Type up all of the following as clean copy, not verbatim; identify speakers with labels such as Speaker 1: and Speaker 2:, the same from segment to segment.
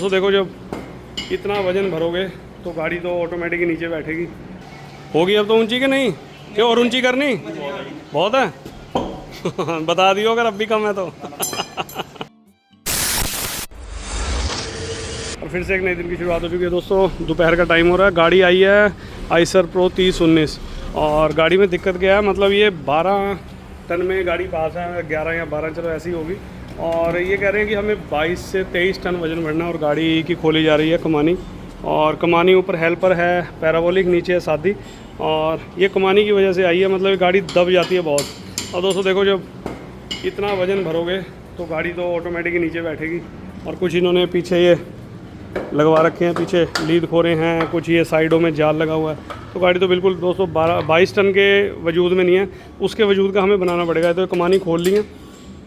Speaker 1: तो देखो जब इतना वज़न भरोगे तो गाड़ी तो ऑटोमेटिक ही नीचे बैठेगी। होगी अब तो ऊंची कि नहीं, क्यों और ऊंची करनी बहुत है बता दियो अगर अब भी कम है तो और फिर से एक नए दिन की शुरुआत हो चुकी है दोस्तों। दोपहर का टाइम हो रहा है, गाड़ी आई है आइसर प्रो 3019 और गाड़ी में दिक्कत क्या है, मतलब ये 12 टन में गाड़ी पास है, 11 या 12 चलो ऐसी होगी। और ये कह रहे हैं कि हमें 22 से 23 टन वज़न भरना है और गाड़ी की खोली जा रही है कमानी, और कमानी ऊपर हेल्पर है, पैराबोलिक नीचे है सादी, और ये कमानी की वजह से आई है, मतलब ये गाड़ी दब जाती है बहुत। और दोस्तों देखो जब इतना वज़न भरोगे तो गाड़ी तो ऑटोमेटिक ही नीचे बैठेगी। और कुछ इन्होंने पीछे ये लगवा रखे हैं, पीछे लीड खोरे हैं, कुछ ये साइडों में जाल लगा हुआ है, तो गाड़ी तो बिल्कुल दोस्तों 22 टन के वजूद में नहीं है, उसके वजूद का हमें बनाना पड़ेगा। तो कमानी खोल ली है,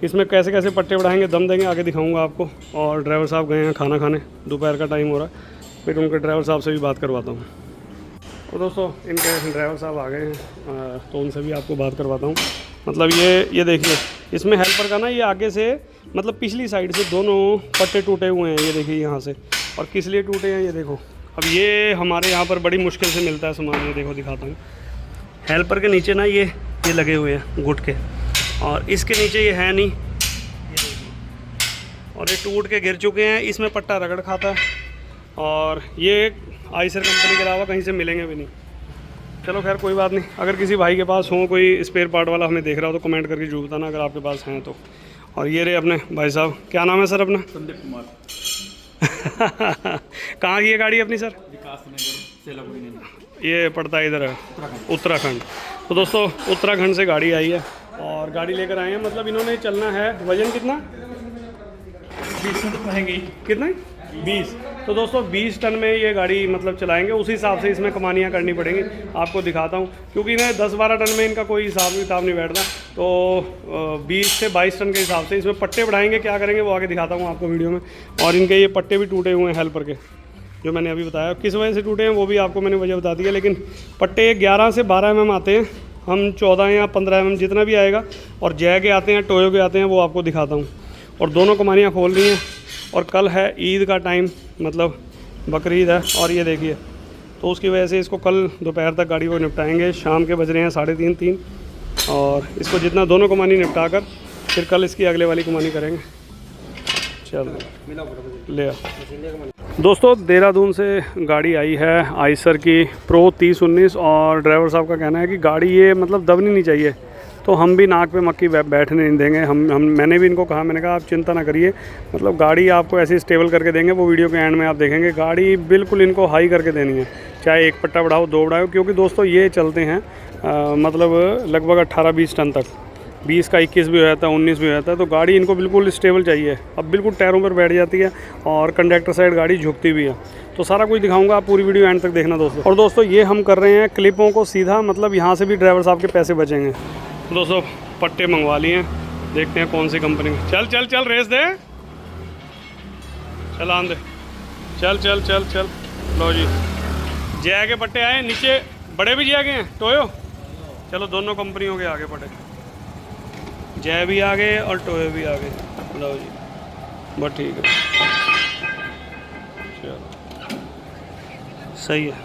Speaker 1: इसमें कैसे कैसे पट्टे बढ़ाएंगे, दम देंगे, आगे दिखाऊंगा आपको। और ड्राइवर साहब गए हैं खाना खाने, दोपहर का टाइम हो रहा है, फिर उनके ड्राइवर साहब से भी बात करवाता हूँ। तो दोस्तों इनके ड्राइवर साहब आ गए हैं, तो उनसे भी आपको बात करवाता हूँ। मतलब ये देखिए, इसमें हेल्पर का ना ये आगे से मतलब पिछली साइड से दोनों पट्टे टूटे हुए हैं, ये देखिए यहाँ से। और किस लिए टूटे हैं ये देखो। अब ये हमारे यहाँ पर बड़ी मुश्किल से मिलता है सामान, ये देखो दिखाता हूँ। हेल्पर के नीचे ना ये लगे हुए हैं गुट के, और इसके नीचे ये है नहीं, ये देखिए, और ये टूट के गिर चुके हैं, इसमें पट्टा रगड़ खाता है। और ये आइसर कंपनी के अलावा कहीं से मिलेंगे भी नहीं। चलो खैर कोई बात नहीं, अगर किसी भाई के पास हो कोई स्पेयर पार्ट वाला हमें देख रहा हो तो कमेंट करके जरूर बताना अगर आपके पास हैं तो। और ये रहे अपने भाई साहब, क्या नाम है सर अपना?
Speaker 2: संदीप कुमार।
Speaker 1: कहाँ की है गाड़ी अपनी सर?
Speaker 2: विकास नगर,
Speaker 1: ये पड़ता है इधर है उत्तराखंड। तो दोस्तों उत्तराखंड से गाड़ी आई है और गाड़ी लेकर आए हैं, मतलब इन्होंने चलना है। वजन कितना?
Speaker 2: 20 तो कहेंगे।
Speaker 1: कितना? 20। तो दोस्तों 20 टन में ये गाड़ी मतलब चलाएंगे, उसी हिसाब से इसमें कमानियाँ करनी पड़ेंगी, आपको दिखाता हूँ। क्योंकि इन्हें 10-12 टन में इनका कोई हिसाब किताब नहीं बैठता, तो 20 से 22 टन के हिसाब से इसमें पट्टे बढ़ाएंगे, क्या करेंगे वो आगे दिखाता हूँ आपको वीडियो में। और इनके ये पट्टे भी टूटे हुए हैं हेल्पर के, जो मैंने अभी बताया। किस वजह से टूटे हैं वो भी आपको मैंने वजह बता दी है, लेकिन पट्टे 11 से 12 mm आते हैं, हम 14 या 15 mm जितना भी आएगा। और जय के आते हैं, टोयो के आते हैं, वो आपको दिखाता हूँ। और दोनों कमानियाँ खोल रही हैं, और कल है ईद का टाइम, मतलब बकरीद है। और ये देखिए, तो उसकी वजह से इसको कल दोपहर तक गाड़ी को निपटाएंगे। शाम के बज रहे हैं 3:30, और इसको जितना दोनों कमानी निपटा कर फिर कल इसकी अगले वाली कमानी करेंगे। चलो ले दोस्तों, देहरादून से गाड़ी आई है आइसर की प्रो 3019, और ड्राइवर साहब का कहना है कि गाड़ी ये मतलब दबनी नहीं चाहिए, तो हम भी नाक पे मक्खी बैठने नहीं देंगे। हम मैंने भी इनको कहा, मैंने कहा आप चिंता ना करिए, मतलब गाड़ी आपको ऐसी स्टेबल करके देंगे, वो वीडियो के एंड में आप देखेंगे। गाड़ी बिल्कुल इनको हाई करके देनी है, चाहे एक पट्टा बढ़ाओ 2 बढ़ाओ, क्योंकि दोस्तों ये चलते हैं मतलब लगभग 18-20 टन तक, 20 का 21 भी हो जाता है, 19 भी हो जाता है। तो गाड़ी इनको बिल्कुल स्टेबल चाहिए। अब बिल्कुल टायरों पर बैठ जाती है, और कंडक्टर साइड गाड़ी झुकती भी है। तो सारा कुछ दिखाऊंगा, आप पूरी वीडियो एंड तक देखना दोस्तों। और दोस्तों ये हम कर रहे हैं क्लिपों को सीधा, मतलब यहाँ से भी ड्राइवर साहब के पैसे बचेंगे। दोस्तों पट्टे मंगवा लिए हैं, देखते हैं कौन सी कंपनी में। चल चल चल रेस दे, चल आन दे, चल चल चल चल। लो जी, जय के पट्टे आए, नीचे बड़े भी जय के हैं, टोयो। चलो दोनों कंपनियों के आगे पट्टे, जय भी आ गए और टोयो भी आ गए। लो जी, बस ठीक है, चलो सही है।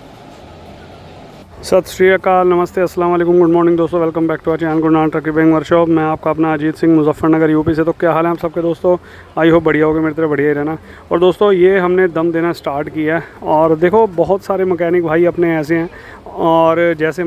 Speaker 1: सत श्री अकाल, नमस्ते, अस्सलाम वालेकुम, गुड मॉर्निंग दोस्तों। Welcome back to our channel Gurnan truck repairing workshop. मैं आपका अपना अजीत सिंह, मुजफ्फरनगर यूपी से। तो क्या हाल है आप सबके दोस्तों? आई होप बढ़िया होगा, मेरी तरह बढ़िया ही रहना। और दोस्तों ये हमने दम देना स्टार्ट किया है, और देखो बहुत सारे मैकेनिक भाई अपने ऐसे हैं, और जैसे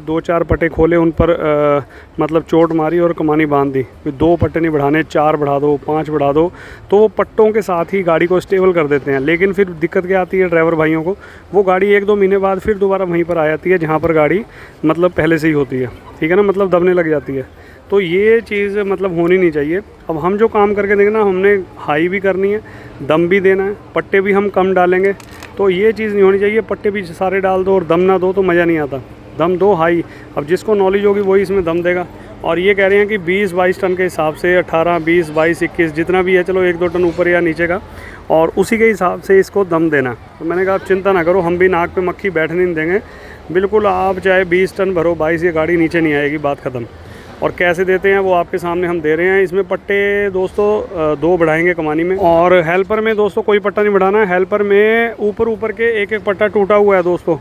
Speaker 1: 2-4 पट्टे खोले, उन पर मतलब चोट मारी और कमानी बांध दी। 2 पट्टे नहीं बढ़ाने, 4 बढ़ा दो, 5 बढ़ा दो, तो वो पट्टों के साथ ही गाड़ी को स्टेबल कर देते हैं। लेकिन फिर दिक्कत क्या आती है ड्राइवर भाइयों को, वो गाड़ी 1-2 महीने बाद फिर दोबारा वहीं पर आ जाती है जहाँ पर गाड़ी मतलब पहले से ही होती है, ठीक है ना, मतलब दबने लग जाती है। तो ये चीज़ मतलब होनी नहीं चाहिए। अब हम जो काम करके देंगे ना, हमने हाई भी करनी है, दम भी देना है, पट्टे भी हम कम डालेंगे, तो ये चीज़ नहीं होनी चाहिए। पट्टे भी सारे डाल दो और दम ना दो तो मज़ा नहीं आता। दम दो हाई, अब जिसको नॉलेज होगी वही इसमें दम देगा। और ये कह रहे हैं कि 20-22 टन के हिसाब से 18, 20, 22, 21 जितना भी है, चलो 1-2 टन ऊपर या नीचे का, और उसी के हिसाब से इसको दम देना। तो मैंने कहा आप चिंता ना करो, हम भी नाक पे मक्खी बैठने नहीं देंगे, बिल्कुल। आप चाहे 20 टन भरो, 22, ये गाड़ी नीचे नहीं आएगी, बात ख़त्म। और कैसे देते हैं वो आपके सामने हम दे रहे हैं। इसमें पट्टे दोस्तों 2 बढ़ाएंगे कमानी में, और हेल्पर में दोस्तों कोई पट्टा नहीं बढ़ाना है। हेल्पर में ऊपर के एक पट्टा टूटा हुआ है दोस्तों,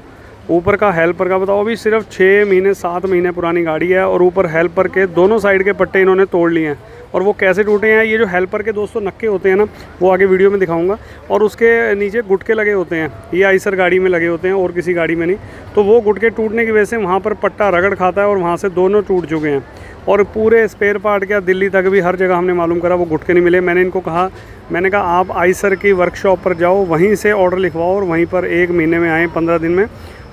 Speaker 1: ऊपर का हेल्पर का बताओ, अभी सिर्फ 6 महीने 7 महीने पुरानी गाड़ी है, और ऊपर हेल्पर के दोनों साइड के पट्टे इन्होंने तोड़ लिए हैं। और वो कैसे टूटे हैं, ये जो हेल्पर के दोस्तों नक्के होते हैं ना, वो आगे वीडियो में दिखाऊंगा, और उसके नीचे गुटके लगे होते हैं, ये आइसर गाड़ी में लगे होते हैं और किसी गाड़ी में नहीं। तो वो गुटके टूटने की वजह से वहाँ पर पट्टा रगड़ खाता है और वहाँ से दोनों टूट चुके हैं। और पूरे स्पेयर पार्ट क्या दिल्ली तक भी हर जगह हमने मालूम करा, वो गुटके नहीं मिले। मैंने इनको कहा, मैंने कहा आप आइसर की वर्कशॉप पर जाओ, वहीं से ऑर्डर लिखवाओ और वहीं पर 1 महीने में आए 15 दिन में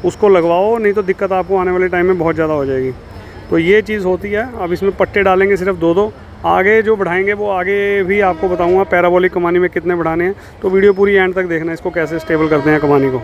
Speaker 1: उसको लगवाओ, नहीं तो दिक्कत आपको आने वाले टाइम में बहुत ज़्यादा हो जाएगी। तो ये चीज़ होती है। अब इसमें पट्टे डालेंगे सिर्फ 2-2, आगे जो बढ़ाएंगे वो आगे भी आपको बताऊंगा पैराबोलिक कमानी में कितने बढ़ाने हैं। तो वीडियो पूरी एंड तक देखना, इसको कैसे स्टेबल करते हैं कमानी को।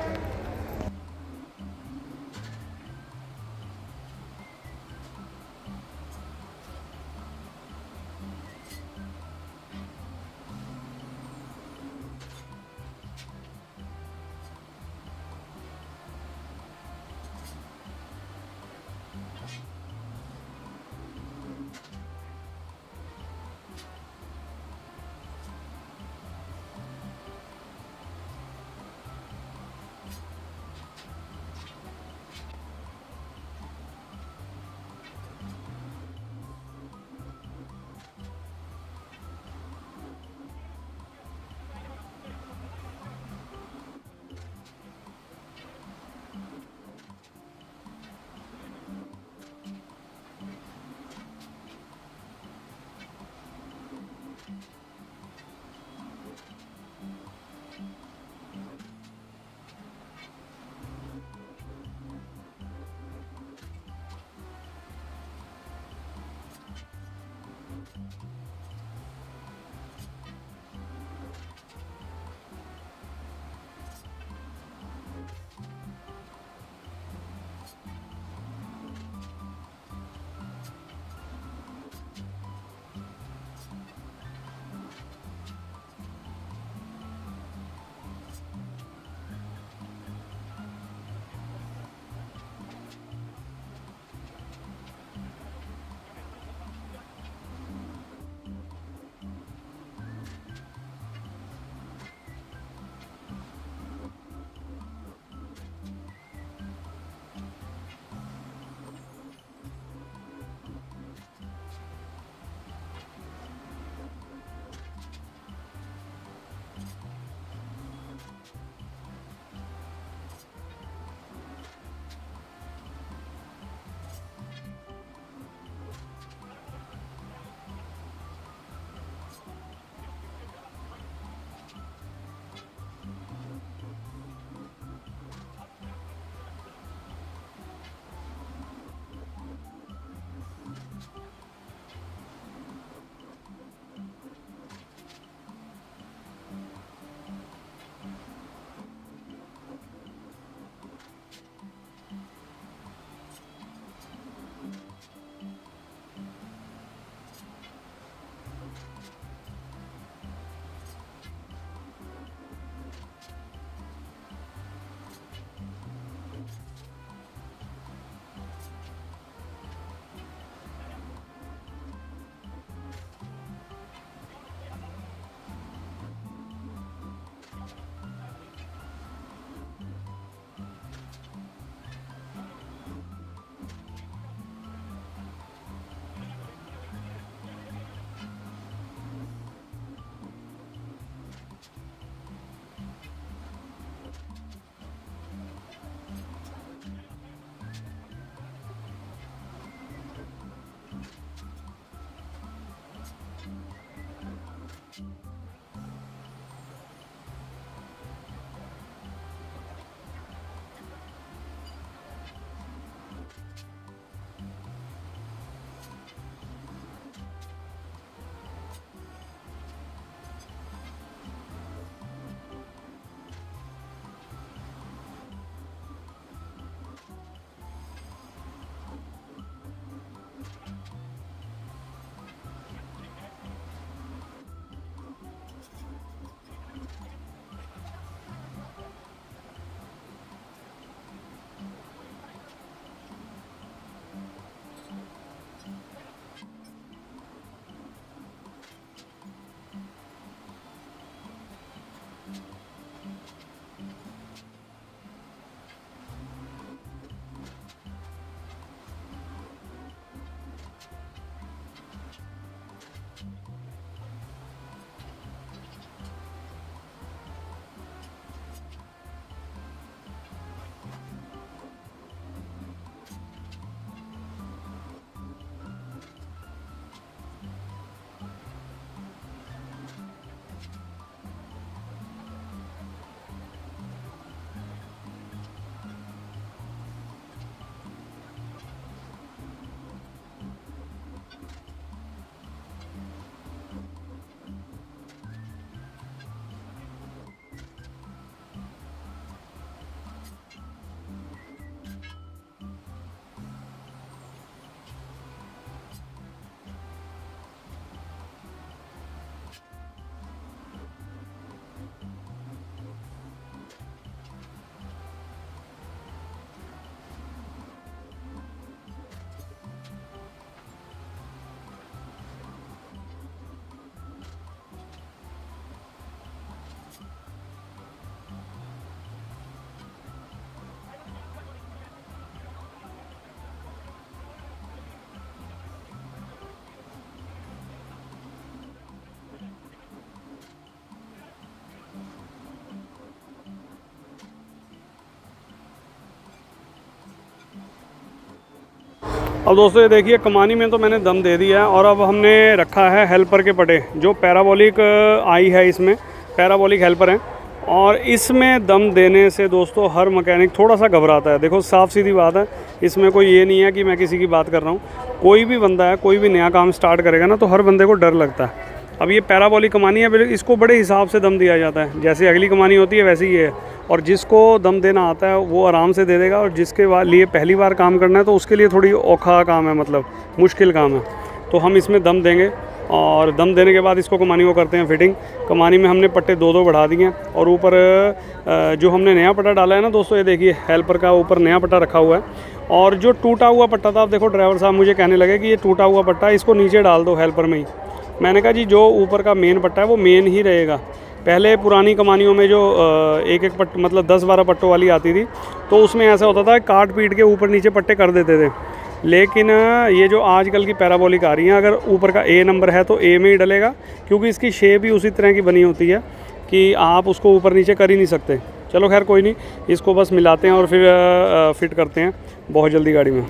Speaker 1: अब दोस्तों ये देखिए कमानी में तो मैंने दम दे दिया है और अब हमने रखा है हेल्पर के पटे जो पैराबोलिक आई है, इसमें पैराबोलिक हेल्पर हैं और इसमें दम देने से दोस्तों हर मैकेनिक थोड़ा सा घबराता है। देखो साफ़ सीधी बात है, इसमें कोई ये नहीं है कि मैं किसी की बात कर रहा हूँ। कोई भी बंदा है, कोई भी नया काम स्टार्ट करेगा ना तो हर बंदे को डर लगता है। अब ये पैराबोलिक कमानी है, इसको बड़े हिसाब से दम दिया जाता है, जैसे अगली कमानी होती है वैसे ही है। और जिसको दम देना आता है वो आराम से दे देगा और जिसके लिए पहली बार काम करना है तो उसके लिए थोड़ी औखा काम है, मतलब मुश्किल काम है। तो हम इसमें दम देंगे और दम देने के बाद इसको कमानी को करते हैं फिटिंग। कमानी में हमने पट्टे 2-2 बढ़ा दिए हैं और ऊपर जो हमने नया पट्टा डाला है ना दोस्तों, ये देखिए हेल्पर का ऊपर नया पट्टा रखा हुआ है। और जो टूटा हुआ पट्टा था, आप देखो ड्राइवर साहब मुझे कहने लगे कि ये टूटा हुआ पट्टा इसको नीचे डाल दो हेल्पर में ही। मैंने कहा जी जो ऊपर का मेन पट्टा है वो मेन ही रहेगा। पहले पुरानी कमानियों में जो एक एक पट्ट मतलब 10-12 पट्टों वाली आती थी तो उसमें ऐसा होता था काट पीट के ऊपर नीचे पट्टे कर देते थे। लेकिन ये जो आजकल की पैराबोलिक आ रही हैं, अगर ऊपर का ए नंबर है तो ए में ही डलेगा, क्योंकि इसकी शेप ही उसी तरह की बनी होती है कि आप उसको ऊपर नीचे कर ही नहीं सकते। चलो खैर कोई नहीं, इसको बस मिलाते हैं और फिर फिट करते हैं बहुत जल्दी गाड़ी में।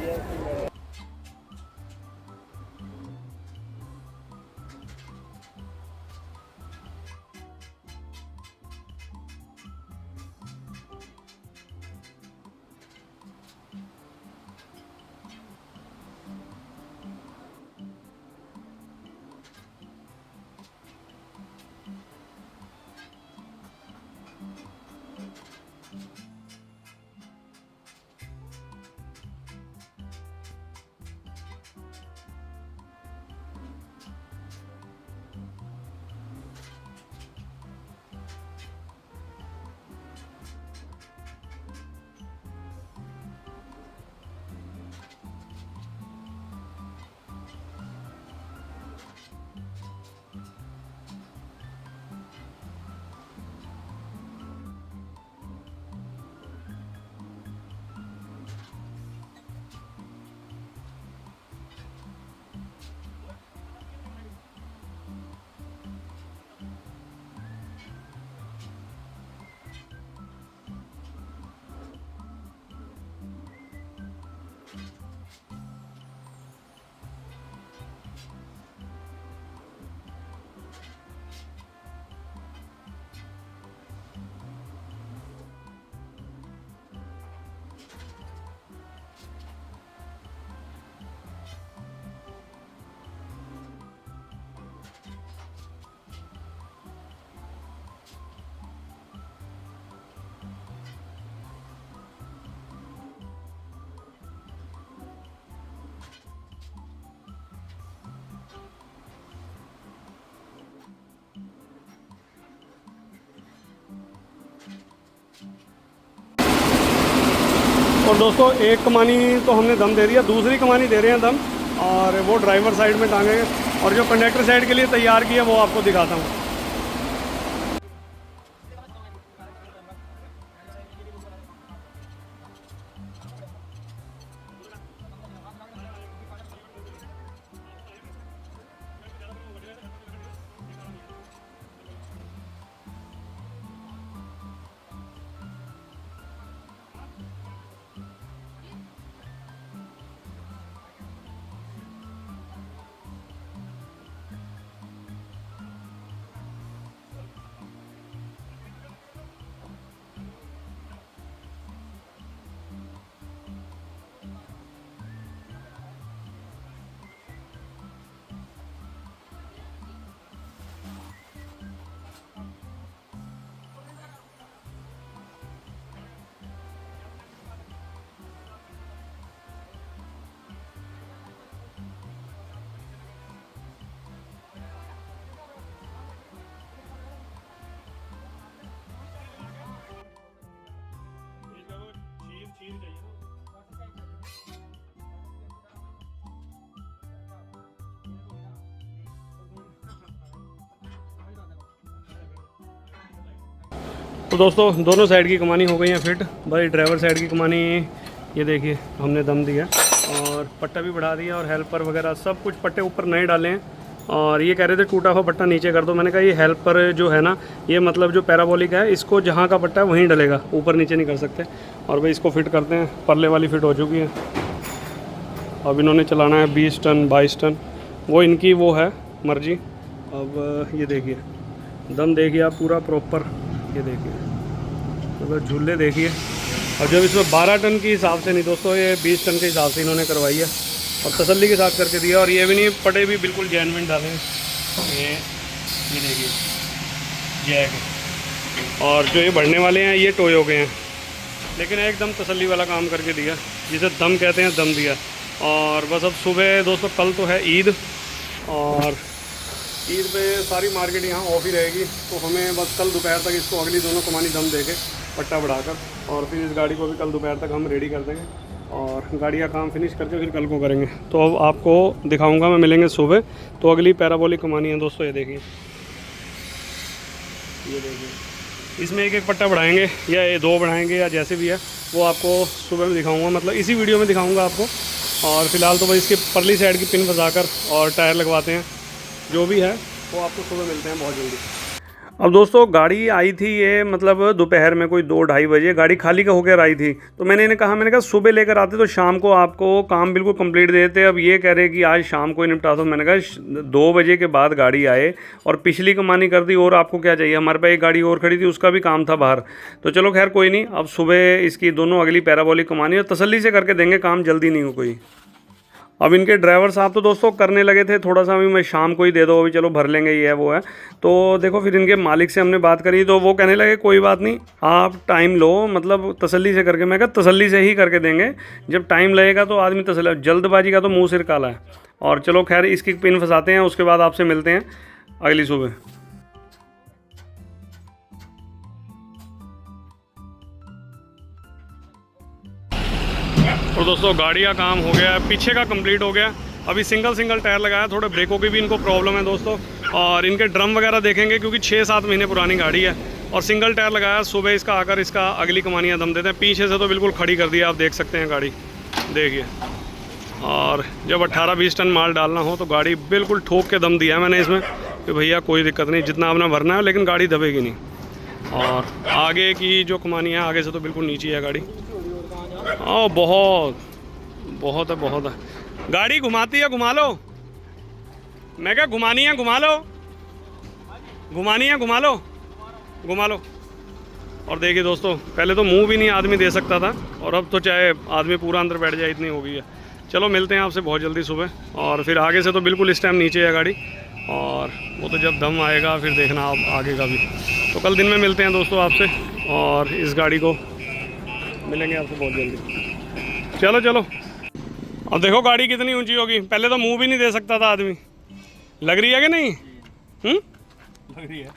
Speaker 1: और दोस्तों एक कमानी तो हमने दम दे दिया, दूसरी कमानी दे रहे हैं दम और वो ड्राइवर साइड में टांगेंगे और जो कंडक्टर साइड के लिए तैयार किया वो आपको दिखाता हूँ। तो दोस्तों दोनों साइड की कमानी हो गई है फिट। भाई ड्राइवर साइड की कमानी ये देखिए हमने दम दिया और पट्टा भी बढ़ा दिया और हेल्पर वगैरह सब कुछ पट्टे ऊपर नए डाले हैं। और ये कह रहे थे टूटा हुआ पट्टा नीचे कर दो, मैंने कहा ये हेल्पर जो है ना, ये मतलब जो पैराबोलिक है इसको जहाँ का पट्टा है वहीं डलेगा, ऊपर नीचे नहीं कर सकते। और भाई इसको फिट करते हैं, परले वाली फिट हो चुकी है। अब इन्होंने चलाना है 20 टन 22 टन, वो इनकी वो है मर्जी। अब ये देखिए दम देखिए आप पूरा प्रॉपर, ये देखिए मतलब झूले देखिए। और जब इसमें 12 टन के हिसाब से नहीं दोस्तों, ये 20 टन के हिसाब से इन्होंने करवाई है और तसल्ली के साथ करके दिया। और ये भी नहीं, पटे भी बिल्कुल जेन्युइन डाले हैं। ये देखिए जैक, और जो ये बढ़ने वाले हैं ये टोयो के हैं, लेकिन एकदम तसल्ली वाला काम करके दिया, जिसे दम कहते हैं दम दिया। और बस अब सुबह दोस्तों, कल तो है ईद, और ईद पे सारी मार्केट यहाँ ऑफ ही रहेगी, तो हमें बस कल दोपहर तक इसको अगली दोनों कमानी दम दे के पट्टा बढ़ाकर, और फिर इस गाड़ी को भी कल दोपहर तक हम रेडी कर देंगे और गाड़ी का काम फिनिश करके फिर कल को करेंगे। तो अब आपको दिखाऊंगा मैं, मिलेंगे सुबह। तो अगली पैराबोलिक कमानी है दोस्तों, ये देखिए, ये देखिए इसमें एक एक पट्टा बढ़ाएंगे या ये 2 बढ़ाएंगे या जैसे भी है, वो आपको सुबह में दिखाऊंगा, मतलब इसी वीडियो में दिखाऊंगा आपको। और फिलहाल तो बस इसके परली साइड की पिन फंसाकर और टायर लगवाते हैं, जो भी है वो आपको सुबह मिलते हैं बहुत जल्दी। अब दोस्तों गाड़ी आई थी ये मतलब दोपहर में कोई 2-2:30 बजे गाड़ी खाली का होकर आई थी, तो मैंने इन्हें कहा, मैंने कहा सुबह लेकर आते तो शाम को आपको काम बिल्कुल कंप्लीट देते। अब ये कह रहे कि आज शाम को ही निपटा दो। मैंने कहा 2 बजे के बाद गाड़ी आए और पिछली कमानी कर दी, और आपको क्या चाहिए, हमारे पास एक गाड़ी और खड़ी थी, उसका भी काम था बाहर। तो चलो खैर कोई नहीं, अब सुबह इसकी दोनों अगली पैराबोलिक कमानी और तसल्ली से करके देंगे, काम जल्दी नहीं हो कोई। अब इनके ड्राइवर साहब तो दोस्तों करने लगे थे थोड़ा सा, अभी मैं शाम को ही दे दो, अभी चलो भर लेंगे, ये है वो है। तो देखो फिर इनके मालिक से हमने बात करी, तो वो कहने लगे कोई बात नहीं, आप टाइम लो, मतलब तसल्ली से करके। मैं कहा तसल्ली से ही करके देंगे, जब टाइम लगेगा तो आदमी तसल्ली, जल्दबाजी का तो मुँह सिर काला है। और चलो खैर इसकी पिन फंसाते हैं, उसके बाद आपसे मिलते हैं अगली सुबह। तो दोस्तों गाड़ी का काम हो गया, पीछे का कंप्लीट हो गया। अभी सिंगल टायर लगाया, थोड़े ब्रेकों की भी इनको प्रॉब्लम है दोस्तों। और इनके ड्रम वगैरह देखेंगे क्योंकि 6-7 महीने पुरानी गाड़ी है। और सिंगल टायर लगाया, सुबह इसका आकर इसका अगली कमानियाँ दम देते हैं। पीछे से तो बिल्कुल खड़ी कर दिया, आप देख सकते हैं गाड़ी, देखिए। और जब 18-20 टन माल डालना हो तो गाड़ी बिल्कुल ठोक के दम दिया है मैंने इसमें कि भैया कोई दिक्कत नहीं, जितना आपने भरना है, लेकिन गाड़ी दबेगी नहीं। और आगे की जो कमानियाँ, आगे से तो बिल्कुल नीचे है गाड़ी। ओ बहुत है। गाड़ी घुमाती है, घुमा लो। मैं क्या घुमानी है, घुमा लो, घुमा लो। और देखिए दोस्तों, पहले तो मुंह भी नहीं आदमी दे सकता था, और अब तो चाहे आदमी पूरा अंदर बैठ जाए, इतनी हो गई है। चलो मिलते हैं आपसे बहुत जल्दी सुबह। और फिर आगे से तो बिल्कुल इस टाइम नीचे है गाड़ी, और वो तो जब दम आएगा फिर देखना आप आगे का भी। तो कल दिन में मिलते हैं दोस्तों आपसे, और इस गाड़ी को मिलेंगे आपसे बहुत जल्दी। चलो अब देखो गाड़ी कितनी ऊंची होगी, पहले तो मुंह भी नहीं दे सकता था आदमी। लग रही है कि नहीं? लग रही है।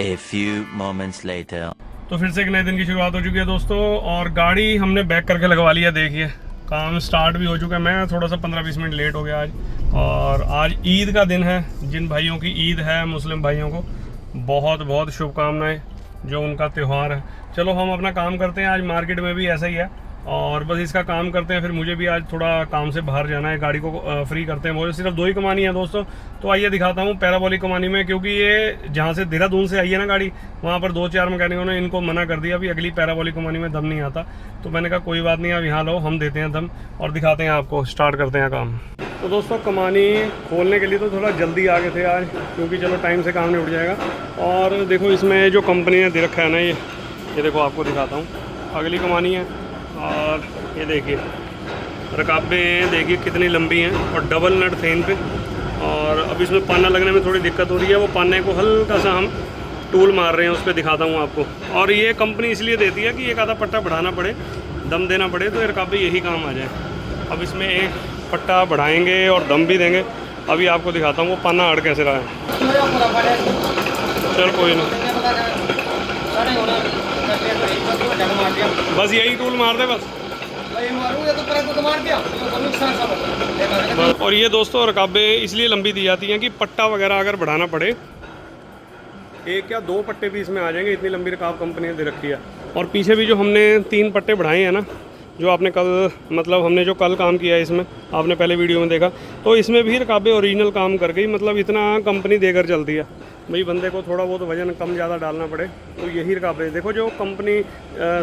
Speaker 3: A few moments later.
Speaker 1: तो फिर से एक नए दिन की शुरुआत हो चुकी है दोस्तों, और गाड़ी हमने बैक करके लगवा लिया। देखिए काम स्टार्ट भी हो चुका है। मैं थोड़ा सा 15-20 मिनट लेट हो गया आज, और आज ईद का दिन है। जिन भाइयों की ईद है, मुस्लिम भाइयों को बहुत शुभकामनाएं, जो उनका त्यौहार है। चलो हम अपना काम करते हैं, आज मार्केट में भी ऐसा ही है, और बस इसका काम करते हैं। फिर मुझे भी आज थोड़ा काम से बाहर जाना है, गाड़ी को फ्री करते हैं। मुझे सिर्फ 2 ही कमानी है दोस्तों, तो आइए दिखाता हूँ पैराबोलिक कमानी में। क्योंकि ये जहाँ से देहरादून से आई है ना गाड़ी, वहाँ पर 2-4 मैकेनिकों ने इनको मना कर दिया, अभी अगली पैराबोलिक कमानी में दम नहीं आता। तो मैंने कहा कोई बात नहीं, अब यहाँ लो, हम देते हैं दम और दिखाते हैं आपको, स्टार्ट करते हैं काम। तो दोस्तों कमानी खोलने के लिए तो थोड़ा जल्दी आ गए थे आज, क्योंकि चलो टाइम से काम निपट जाएगा। और देखो इसमें जो कंपनी ने दे रखा है ना, ये देखो आपको दिखाता हूँ, अगली कमानी है। और ये देखिए रकाबें देखिए कितनी लंबी हैं, और डबल नट थे इन पे। और अब इसमें पाना लगने में थोड़ी दिक्कत हो रही है, वो पाने को हल्का सा हम टूल मार रहे हैं, उस पर दिखाता हूँ आपको। और ये कंपनी इसलिए देती है कि एक आधा पट्टा बढ़ाना पड़े, दम देना पड़े, तो ये रकाबे यही काम आ जाए। अब इसमें एक पट्टा बढ़ाएंगे और दम भी देंगे, अभी आपको दिखाता हूँ वो पाना अड़ कैसे रहा है। चल कोई नहीं, बस यही टूल मार दे बस। और ये दोस्तों रकाबे इसलिए लंबी दी जाती हैं कि पट्टा वगैरह अगर बढ़ाना पड़े, 1 या 2 पट्टे भी इसमें आ जाएंगे, इतनी लंबी रकाब कंपनी ने दे रखी है। और पीछे भी जो हमने 3 पट्टे बढ़ाए हैं ना, जो आपने कल मतलब हमने जो कल काम किया है इसमें, आपने पहले वीडियो में देखा, तो इसमें भी रकाबे ओरिजिनल काम कर गई। मतलब इतना कंपनी देकर चलती है भाई, बंदे को थोड़ा बहुत वजन कम ज़्यादा डालना पड़े, तो यही रकाबे। देखो जो कंपनी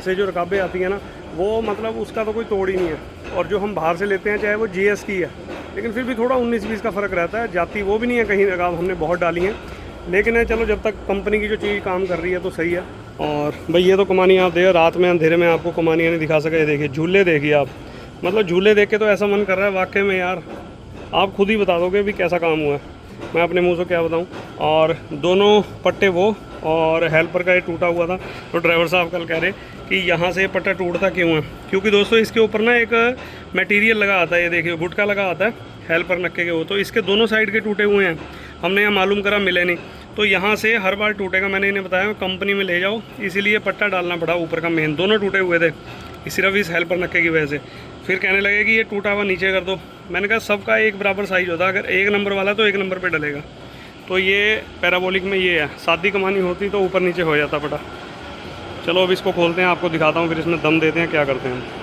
Speaker 1: से जो रकाबे आती हैं ना, वो मतलब उसका तो कोई तोड़ ही नहीं है। और जो हम बाहर से लेते हैं चाहे वो GS की है, लेकिन फिर भी थोड़ा 19-20 का फ़र्क रहता है। जाती वो भी नहीं है कहीं जगह, हमने बहुत डाली हैं, लेकिन है चलो जब तक कंपनी की जो चीज़ काम कर रही है तो सही है। और भाई ये तो कमानियाँ आप देखो, रात में अंधेरे में आपको कमानियाँ नहीं दिखा सके। देखिए झूले देखिए आप, मतलब झूले देख के तो ऐसा मन कर रहा है वाकई में यार, आप खुद ही बता दोगे भी कैसा काम हुआ है, मैं अपने मुंह से क्या बताऊं। और दोनों पट्टे वो, और हेल्पर का ये टूटा हुआ था, तो ड्राइवर साहब कल कह रहे कि यहाँ से ये पट्टा टूटता क्यों है, क्योंकि दोस्तों इसके ऊपर ना एक मटेरियल लगा आता है, ये देखिए गुटका लगा आता है हेल्पर नक्के के, वो तो इसके दोनों साइड के टूटे हुए हैं। हमने यहाँ मालूम करा, मिले नहीं, तो यहाँ से हर बार टूटेगा। मैंने इन्हें बताया कंपनी में ले जाओ, इसीलिए पट्टा डालना पड़ा ऊपर का मेन, दोनों टूटे हुए थे सिर्फ इस हेल्पर नक्के की वजह से। फिर कहने लगे कि ये टूटा हुआ नीचे कर दो। मैंने कहा सबका एक बराबर साइज होता है, अगर 1 नंबर वाला तो 1 नंबर पे डलेगा। तो ये पैराबोलिक में ये है, सादी कमानी होती तो ऊपर नीचे हो जाता पटा। चलो अब इसको खोलते हैं, आपको दिखाता हूँ, फिर इसमें दम देते हैं क्या करते हैं।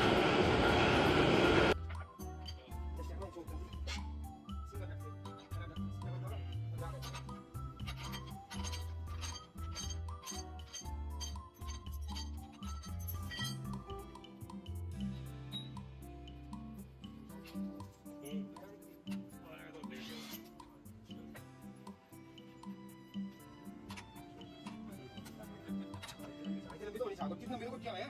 Speaker 4: कितना मेरे को क्या है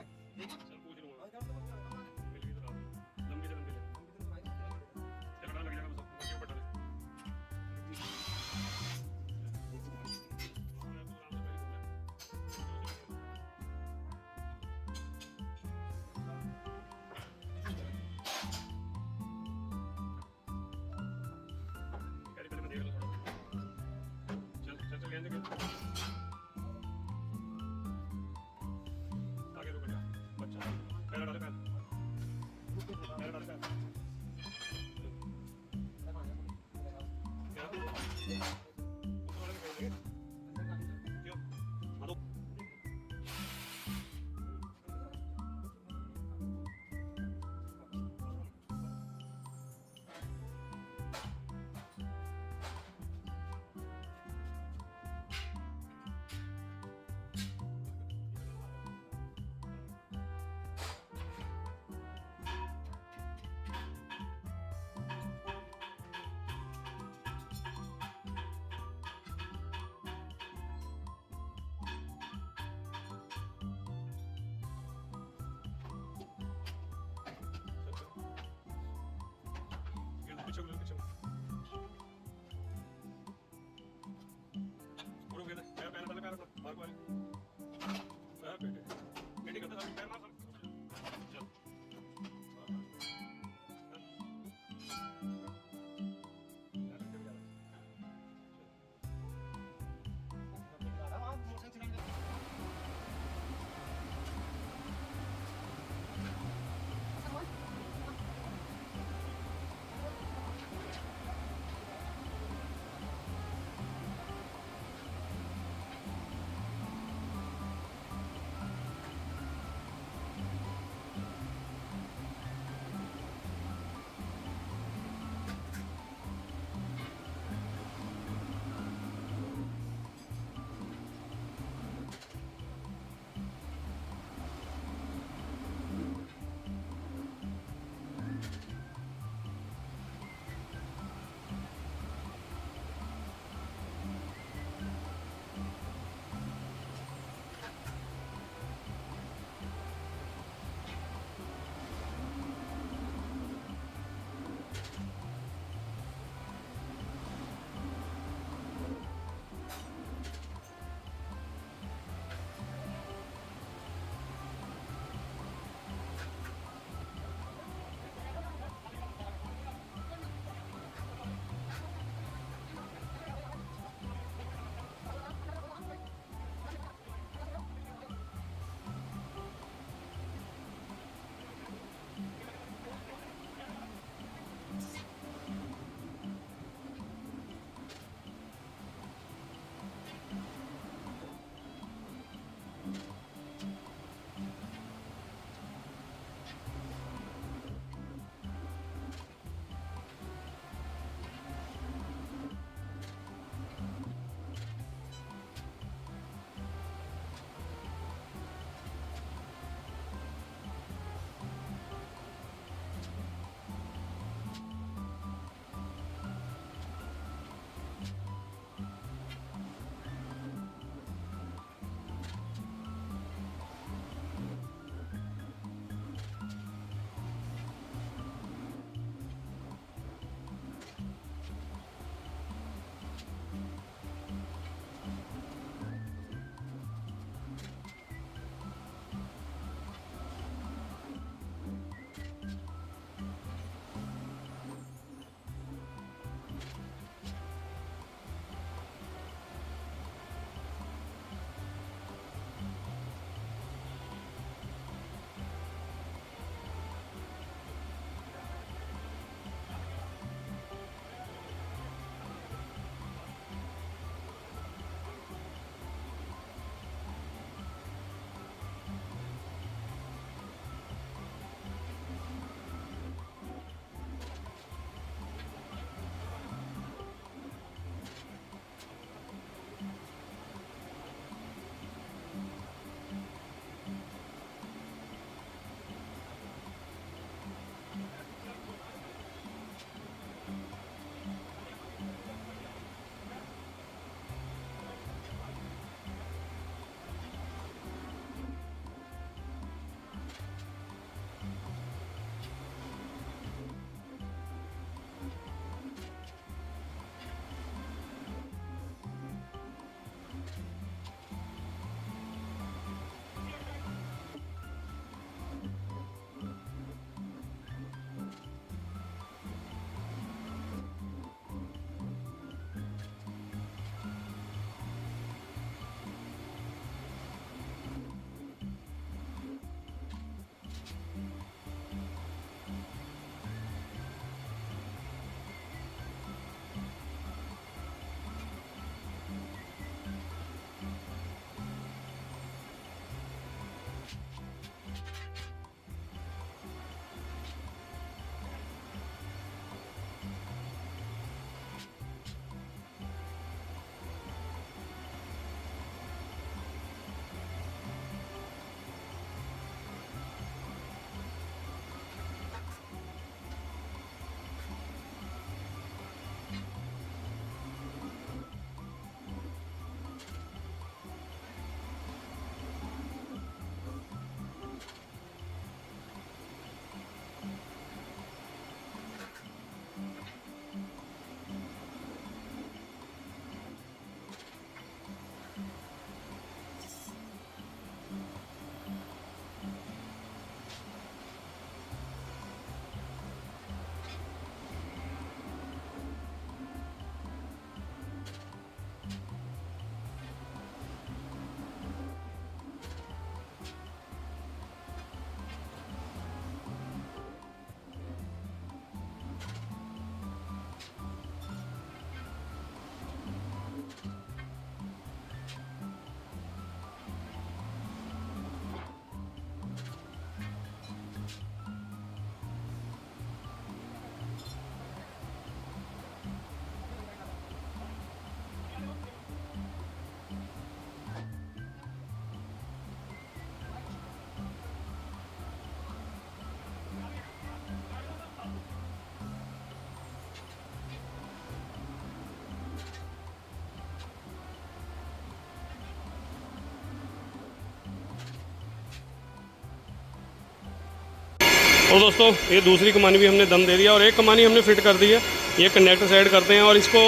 Speaker 1: और दोस्तों ये दूसरी कमानी भी हमने दम दे दिया और एक कमानी हमने फिट कर दी है। ये कनेक्टर साइड करते हैं और इसको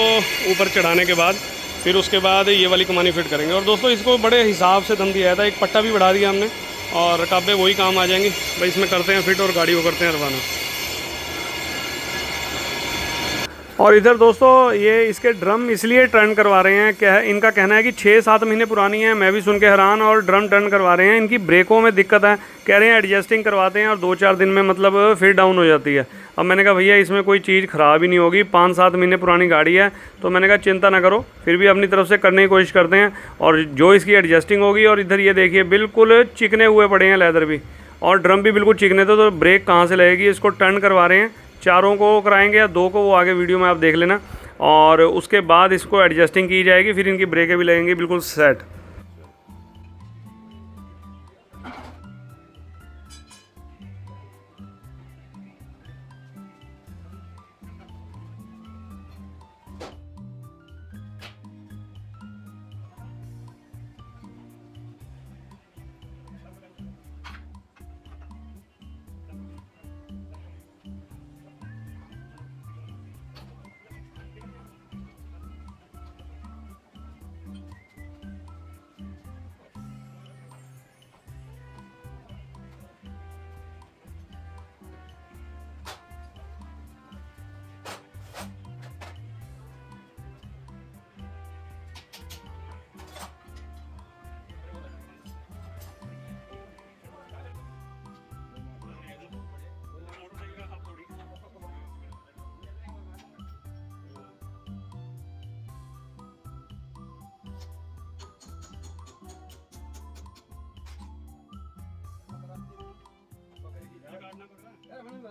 Speaker 1: ऊपर चढ़ाने के बाद फिर उसके बाद ये वाली कमानी फिट करेंगे। और दोस्तों इसको बड़े हिसाब से दम दिया था, एक पट्टा भी बढ़ा दिया हमने और रकाबे वही काम आ जाएंगी भाई। इसमें करते हैं फिट और गाड़ी को करते हैं रवाना। और इधर दोस्तों ये इसके ड्रम इसलिए टर्न करवा रहे हैं, क्या है इनका कहना है कि 6-7 महीने पुरानी है, मैं भी सुन के हैरान। और ड्रम टर्न करवा रहे हैं, इनकी ब्रेकों में दिक्कत है, कह रहे हैं एडजस्टिंग करवाते हैं और 2-4 दिन में मतलब फिर डाउन हो जाती है। अब मैंने कहा भैया इसमें कोई चीज़ ख़राब ही नहीं होगी, 5-7 महीने पुरानी गाड़ी है, तो मैंने कहा चिंता ना करो, फिर भी अपनी तरफ से करने की कोशिश करते हैं और जो इसकी एडजस्टिंग होगी। और इधर ये देखिए बिल्कुल चिकने हुए पड़े हैं लेदर भी, और ड्रम भी बिल्कुल चिकने थे, तो ब्रेक कहाँ से लगेगी। इसको टर्न करवा रहे हैं, 4 को कराएंगे या 2 को, वो आगे वीडियो में आप देख लेना। और उसके बाद इसको एडजस्टिंग की जाएगी, फिर इनकी ब्रेकें भी लगेंगी बिल्कुल सेट।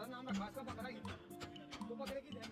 Speaker 4: नाम रखा इसका बकरा ही, तो बकरे की ध्यान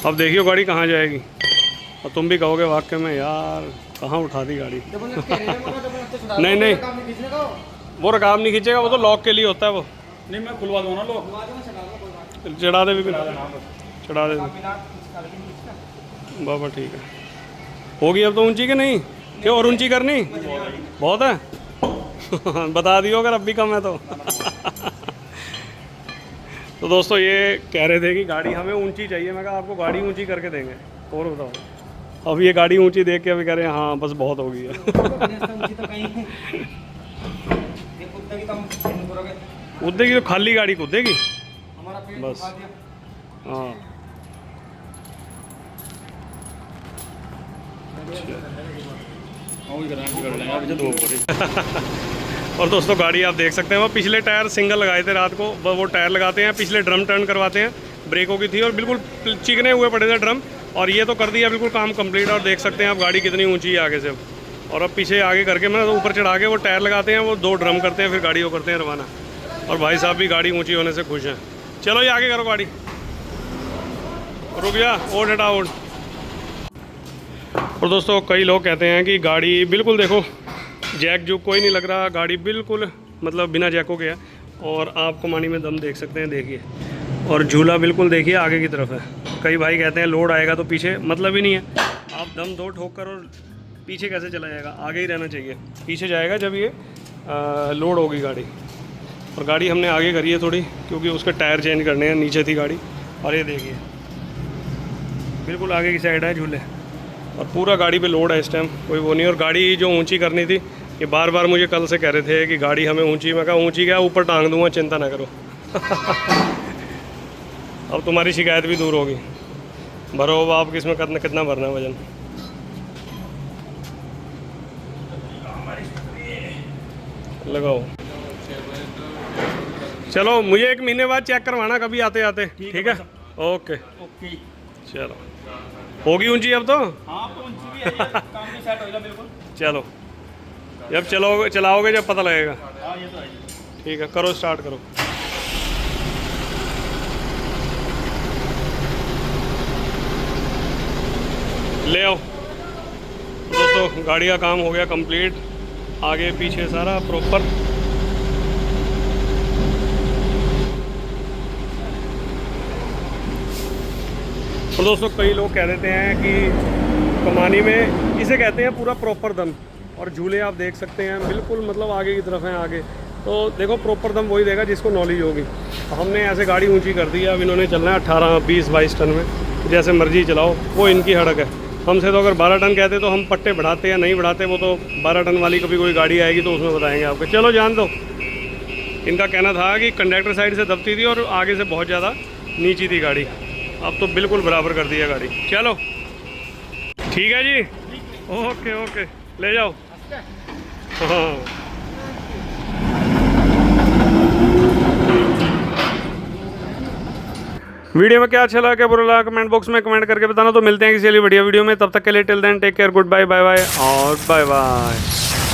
Speaker 1: अब देखियो गाड़ी कहाँ जाएगी और तुम भी कहोगे वाकई में यार कहाँ उठा दी गाड़ी। नहीं नहीं वो रकाब नहीं खींचेगा, वो तो लॉक के लिए होता है वो।
Speaker 2: नहीं मैं खुलवा दूँगा ना लोग,
Speaker 1: चढ़ा दे भी, चढ़ा दे बाबा। ठीक है, होगी अब तो ऊंची के नहीं क्यों, और ऊंची करनी बहुत है बता दियो अगर अब भी कम है तो तो दोस्तों ये कह रहे थे कि गाड़ी हमें ऊंची चाहिए, मैं कहा आपको गाड़ी ऊंची करके देंगे। और बताओ, अब ये गाड़ी ऊंची देख के अभी कह रहे हैं हाँ बस बहुत हो गई है कूदेगी तो खाली गाड़ी कूदेगी बस। हाँ और दोस्तों गाड़ी आप देख सकते हैं, वो पिछले टायर सिंगल लगाए थे रात को, वो टायर लगाते हैं, पिछले ड्रम टर्न करवाते हैं, ब्रेकों की थी और बिल्कुल चिकने हुए पड़े थे ड्रम, और ये तो कर दिया बिल्कुल काम कंप्लीट। और देख सकते हैं आप गाड़ी कितनी ऊंची है आगे से। और अब पीछे आगे करके मैं तो ऊपर चढ़ा के वो टायर लगाते हैं, वो 2 ड्रम करते हैं, फिर गाड़ी को करते हैं रवाना। और भाई साहब भी गाड़ी ऊँची होने से खुश हैं। चलो ये आगे करो गाड़ी, रुक जा, ओट हटा ओट। और दोस्तों कई लोग कहते हैं कि गाड़ी बिल्कुल देखो जैक जूक कोई नहीं लग रहा, गाड़ी बिल्कुल मतलब बिना जैकों के है। और आप कमानी में दम देख सकते हैं, देखिए, और झूला बिल्कुल देखिए आगे की तरफ है। कई भाई कहते हैं लोड आएगा तो पीछे, मतलब ही नहीं है, आप दम 2 ठोक कर और पीछे कैसे चला जाएगा, आगे ही रहना चाहिए। पीछे जाएगा जब ये लोड होगी गाड़ी। और गाड़ी हमने आगे करी है थोड़ी, क्योंकि उसके टायर चेंज करने हैं, नीचे थी गाड़ी। और ये देखिए बिल्कुल आगे की साइड है झूले, और पूरा गाड़ी पे लोड है इस टाइम, कोई वो नहीं। और गाड़ी जो ऊंची करनी थी, ये बार बार मुझे कल से कह रहे थे कि गाड़ी हमें ऊंची, मैं कहा ऊंची क्या, ऊपर टांग दूंगा, चिंता ना करो अब तुम्हारी शिकायत भी दूर होगी। भरो अब आप किसमें कितना भरना है वजन। लगाओ, चलो मुझे 1 महीने बाद चेक करवाना कभी आते आते, ठीक है। ओके
Speaker 2: ओके जी।
Speaker 1: चलो होगी ऊंची अब तो।
Speaker 2: हाँ तो ऊंची भी है ये, काम भी सेट होगा बिल्कुल।
Speaker 1: चलो जब चलोगे चलाओगे जब पता लगेगा।
Speaker 2: हाँ ये तो है जी।
Speaker 1: ठीक है करो स्टार्ट करो। ले आओ दोस्तों, गाड़ी का काम हो गया कंप्लीट, आगे पीछे सारा प्रॉपर। और दोस्तों कई लोग कह देते हैं कि कमानी में इसे कहते हैं पूरा प्रॉपर दम, और झूले आप देख सकते हैं बिल्कुल मतलब आगे की तरफ हैं आगे। तो देखो प्रॉपर दम वही देगा जिसको नॉलेज होगी। हमने ऐसे गाड़ी ऊंची कर दी है, अब इन्होंने चलना है 18, 20, 22 टन में, जैसे मर्जी चलाओ, वो इनकी हड़क है। हमसे तो अगर 12 टन कहते तो हम पट्टे बढ़ाते या नहीं बढ़ाते, वो तो 12 टन वाली कभी कोई गाड़ी आएगी तो उसमें बताएंगे आपको। चलो जान दो। इनका कहना था कि कंडक्टर साइड से दबती थी और आगे से बहुत ज़्यादा नीची थी गाड़ी, अब तो बिल्कुल बराबर कर दिया गाड़ी। चलो ठीक है जी, ओके ओके ले जाओ। हाँ वीडियो में क्या अच्छा लगा क्या बुरा लगा कमेंट बॉक्स में कमेंट करके बताना। तो मिलते हैं किसी बढ़िया वीडियो में, तब तक के लिए till then take care, good bye, bye bye और बाय बाय।